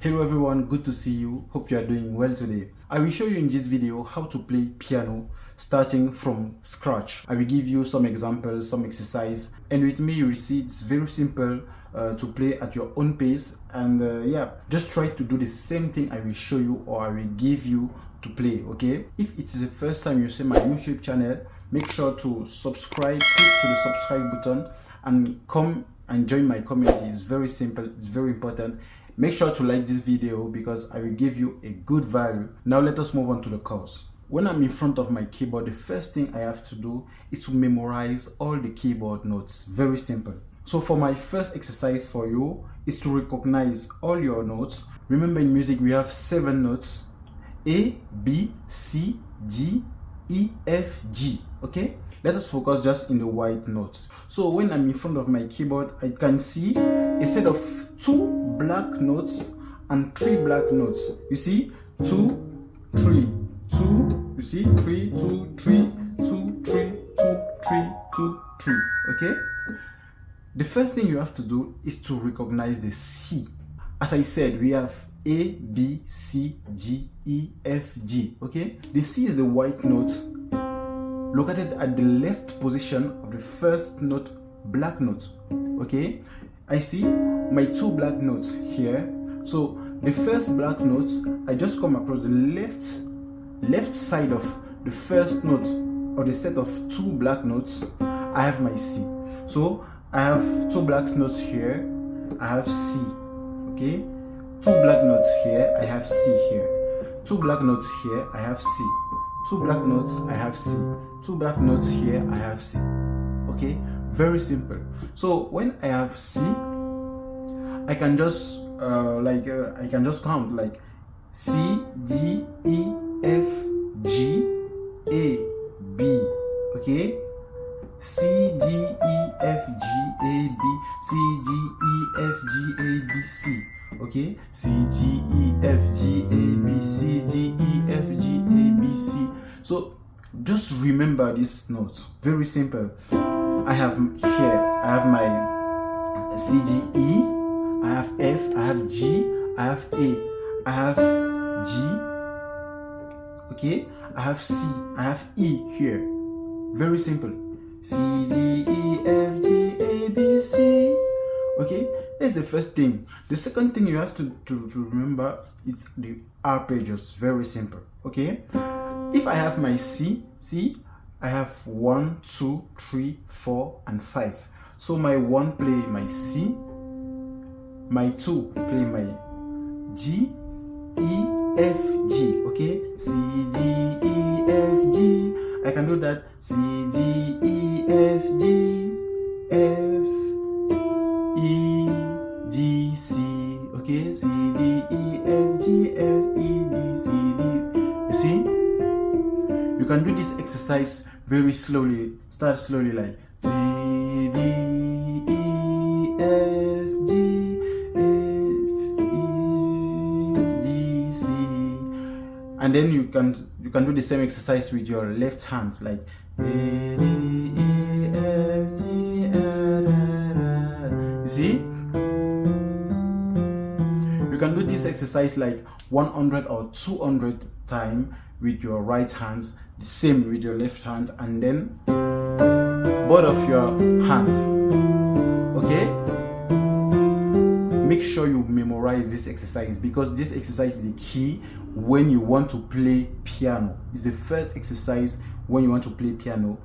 Hello everyone, good to see you. Hope you are doing well today. I will show you in this video how to play piano starting from scratch. I will give you some examples, some exercise, and with me you will see it's very simple to play at your own pace. And just try to do the same thing I will show you or I will give you to play, okay? If it's the first time you see my YouTube channel, make sure to subscribe, click to the subscribe button and come and join my community. It's very simple, it's very important. Make sure to like this video because I will give you a good value. Now let us move on to the course. When I'm in front of my keyboard, the first thing I have to do is to memorize all the keyboard notes. Very simple. So for my first exercise for you is to recognize all your notes. Remember in music we have 7 notes: A, B, C, D, E, F, G. Okay? Let us focus just in the white notes. So when I'm in front of my keyboard, I can see a set of 2 black notes and 3 black notes. You see? 2, 3, 2, you see? 3, 2, 3, 2, 3, 2, 3, 2, 3. Okay? The first thing you have to do is to recognize the C. As I said, we have A, B, C, G, E, F, G. Okay? The C is the white note located at the left position of the first note, black note. Okay, I see my 2 black notes here. So the first black note, I just come across the left side of the first note of the set of 2 black notes. I have my C. So I have 2 black notes here, I have C. Okay, 2 black notes here, I have C here. 2 black notes here, I have C. 2 black notes, I have C. 2 black notes here, I have C. Okay, very simple. So when I have C, I can just I can just count like C, D, E, F, G, A, B. Okay, C, D, E, F, G, A, B. C, D, E, F, G, A, B, C. Okay, C, G, E, F, G, A, B, C, D, E, F, G, A, B, C. So just remember this note. Very simple. I have my C, G, E, I have F, I have G, I have A, I have G, okay, I have C, I have E here. Very simple. C, D, E, F, G, A, B, C. Okay, that's the first thing. The second thing you have to remember is the arpeggios. Very simple. Okay, if I have my C, I have 1, 2, 3, 4, and 5. So my 1 play my C, my 2 play my G, E, F, G. Okay, C, D, E, F, G. I can do that. C, D, E, F, G, F, E, D, C. Okay, C, D, E, F, G, F, E, D, C, D. You see? You can do this exercise very slowly. Start slowly like C, D, E, F, G, F, E, D, C. And then you can do the same exercise with your left hand like D, E, F, G, you see? You can do this exercise like 100 or 200 times with your right hand, the same with your left hand, and then both of your hands. Okay, make sure you memorize this exercise because this exercise is the key when you want to play piano. It's the first exercise when you want to play piano.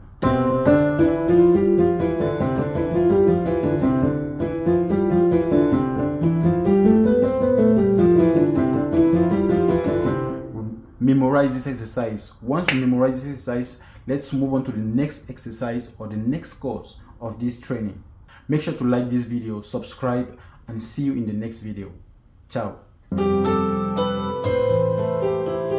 Memorize this exercise. Once you memorize this exercise, let's move on to the next exercise or the next course of this training. Make sure to like this video, subscribe, and see you in the next video. Ciao.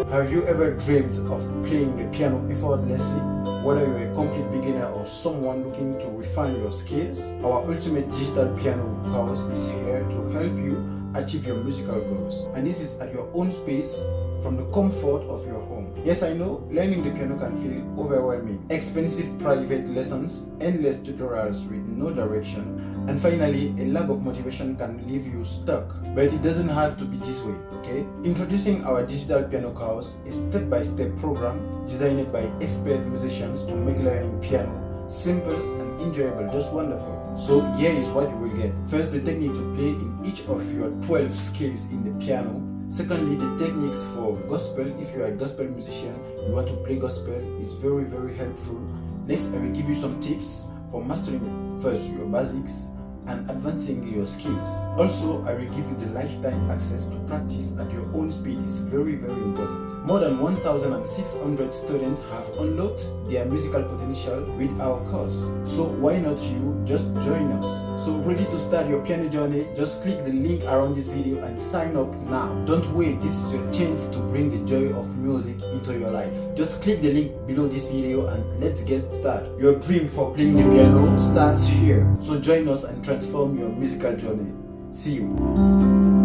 Have you ever dreamed of playing the piano effortlessly? Whether you're a complete beginner or someone looking to refine your skills, our ultimate digital piano course is here to help you achieve your musical goals. And this is at your own space, from the comfort of your home. Yes, I know, learning the piano can feel overwhelming. Expensive private lessons, endless tutorials with no direction, And finally, a lack of motivation can leave you stuck, but it doesn't have to be this way, okay? Introducing our digital piano course, a step-by-step program designed by expert musicians to make learning piano simple and enjoyable, just wonderful. So here is what you will get. First, the technique to play in each of your 12 scales in the piano. Secondly, the techniques for gospel. If you are a gospel musician, you want to play gospel, it's very, very helpful. Next, I will give you some tips for mastering first your basics and advancing your skills. Also, I will give you the lifetime access to practice at your own speed. It's very, very important. More than 1,600 students have unlocked their musical potential with our course. So why not you just join us? So ready to start your piano journey? Just click the link around this video and sign up now. Don't wait, this is your chance to bring the joy of music into your life. Just click the link below this video and let's get started. Your dream for playing the piano starts here. So join us and transform your musical journey. See you.